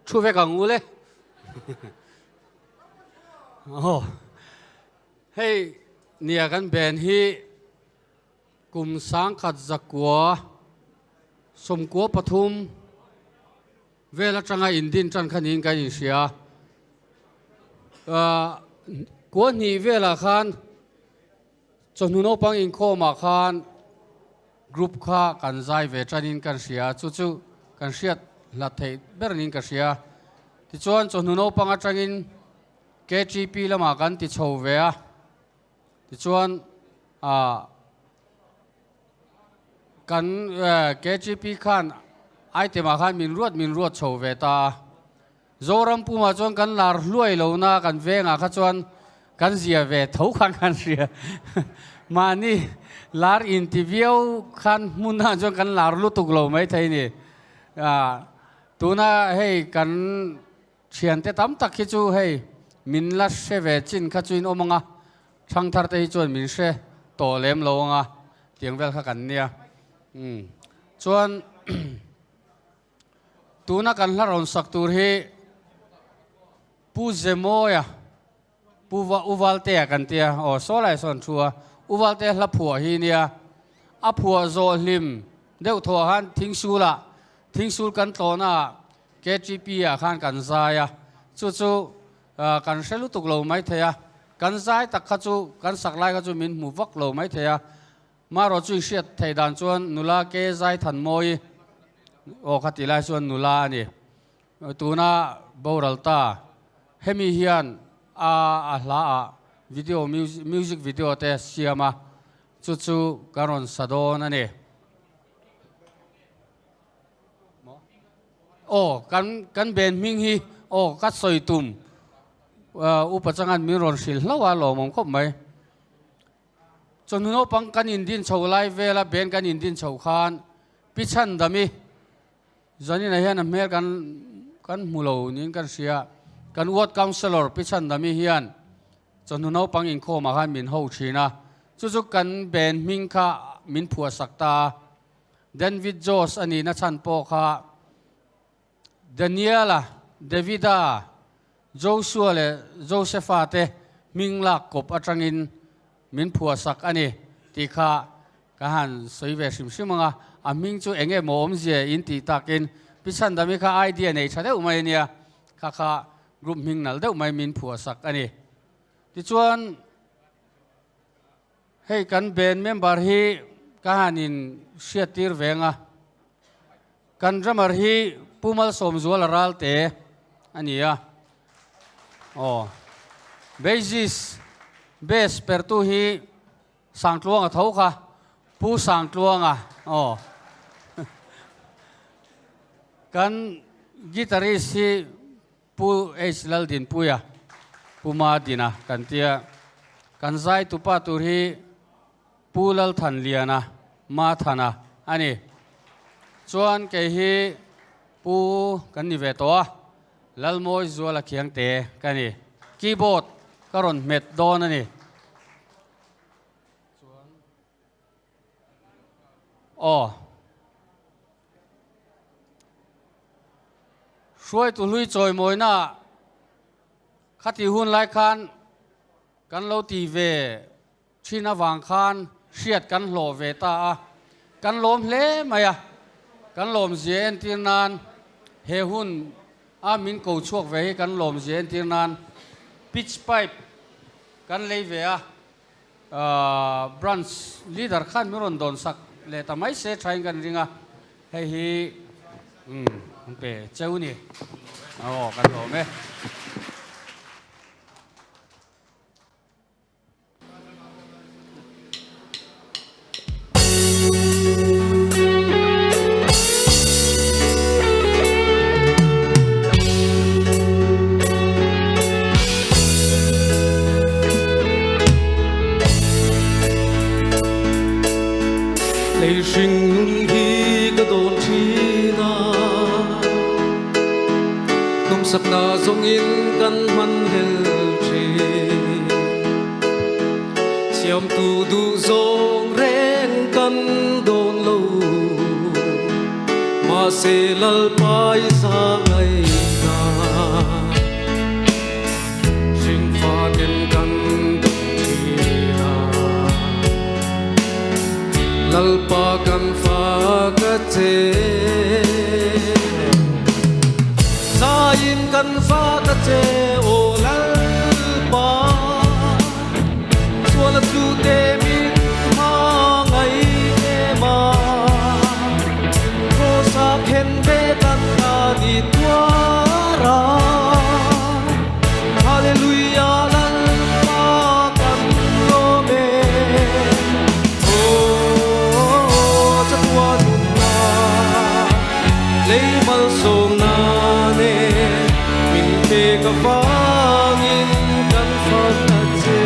thu về càng ngủ lên oh hey nia kan ben hi kum sang khat zakwa somkwa pathum vela tanga indin tran khanin ka in sia ko ni vela khan chonuno pang in kho ma khan group kha kan zai ve tranin kan sia chu chu kan siat la thei bernin ka sia ti chuan chonuno pang atangin KGP lama kan ti chho ve a ti chuan kan KGP khan ai te ma khan min ruat chho ve ta zoram pu ma chuan kan lar hluai lo na kan venga kha chuan kan zia ve tho khan kan ria mani lar interview khan muna chuan kan lar lu tuk lo mai thei ni tuna hei kan thian te tam tak hi chu hei min la she ve chin kha chuin omanga thang thar te hi chuan min she to lem lo nga tiang vel kha kan nia chuan tuna kan hla ron sak tur hi pu zemoya puwa uvalte kan tia o solai son thua uvalte hla phua hi nia a phua zo hlim deuh tho han thingsul kan tona KGP a khan kan zaya chu kan selu tuk lo mai theya kan zai tak kha chu kan saklai ka chu min mu vak lo mai theya ma ro chu siat thei dan chuan nula ke zai than moi o khati lai chuan nula ani tuna boralta hemi hian a hla a video music video te siama chu karon sadon ani kan ben ming hi kat soi tum upachangan min ron sil hlawa lo mom khop mai chonuno pang kan indin cholai vela ben kan indin chho khan pichan dami zani na hian mel kan mulo nin kan sia kan ward councillor pichan dami hian chonuno pang in kho ma khan min ho thina chu kan ben ming kha min phua sakta David Jos ani na chan po kha Daniela Davida Joshua le Josepha te minglak kop atangin min phua sak ani ti kha ka han soi ve sim anga a ming chu enge mom je in ti takin pisan dami kha idea nei thade umai nia kha group ming nal deuh mai min phua sak ani ti chuan hei kan ben member hi ka hanin siatir venga kan drummer hi pumal somzual ral te ania basis base pertu hi sangtluang a thau kha pu sangtluang a kan guitarist hi pu laldin puya puma dina kan tia kan zai tupa tur hi pulal than liana ma thana ani chuan ke hi pu kan ni ve to lalmoi zuala khiang te kani keyboard karon met don ani suai tu lui choi moina khati hun lai khan kan lo ti ve china wang khan siat kan hlo ve ta kan lom hle maya kan lom zen tirnan he hun min ko chuak ve kan lom zen tirnan pitch pipe kan lei ve branch leader khan miron don sak le tamai se thain kan ringa hei hi pe cheu ni kan ho me sakna zongin kan man hel chi siam tu du zong ren kan don lo ma se lal pai sa ngai na in kan fa ka che o lal pa suala tu te min ma ngai e ma ko sa khen be kan ta di tua ra hallelujah lal pa kan lo me o cha tua nun na lấy mal sôm na ne min te ka vangin kan fa ta che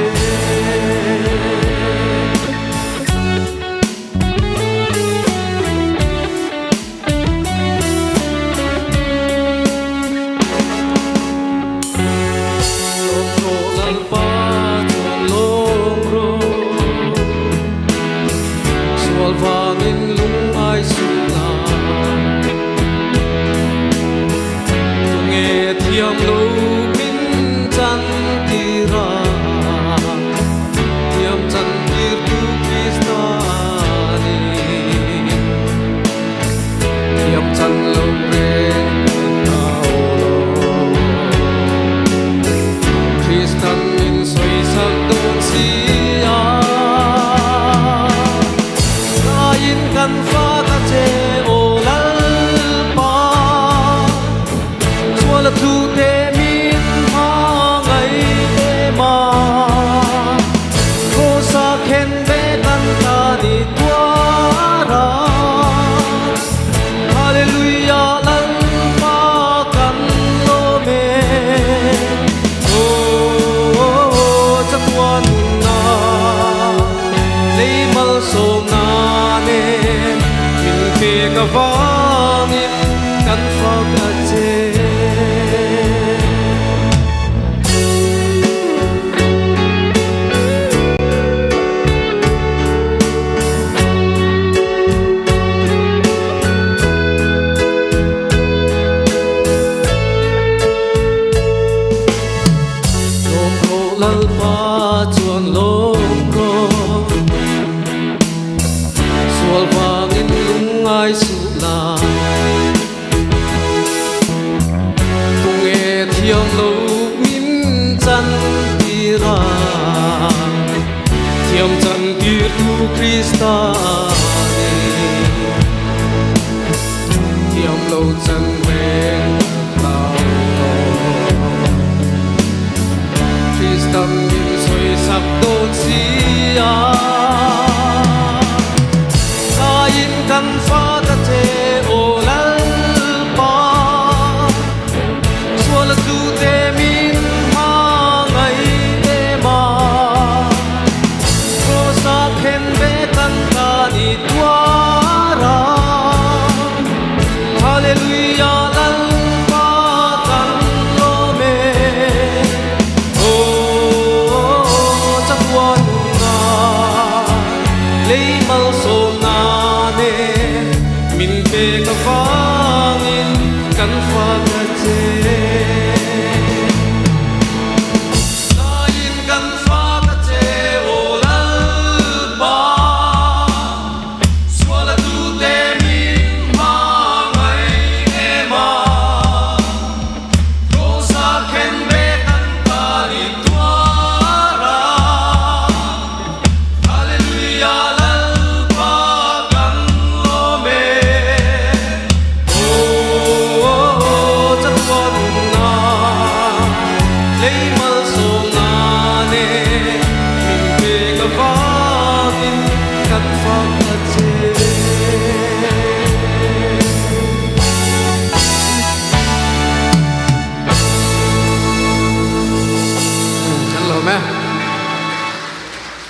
vangin lung ai sula nghe thiam lâu min chan tira thiam chan tir tu kristani thiam chan lâu re tao kristan min soi sak don sia kan fa ka che o lal pa suala tu te min ha ngai e ma ko sa khen be kan ta ni tua ra hallelujah lal pa kan lo me o cha tua na lei mal so na pe ka vangin kan fa ka che lom ro lal pa chuan lom ro sual vangin lung ai su la tung e thiam lo min chan tira thiam chan tir tu krista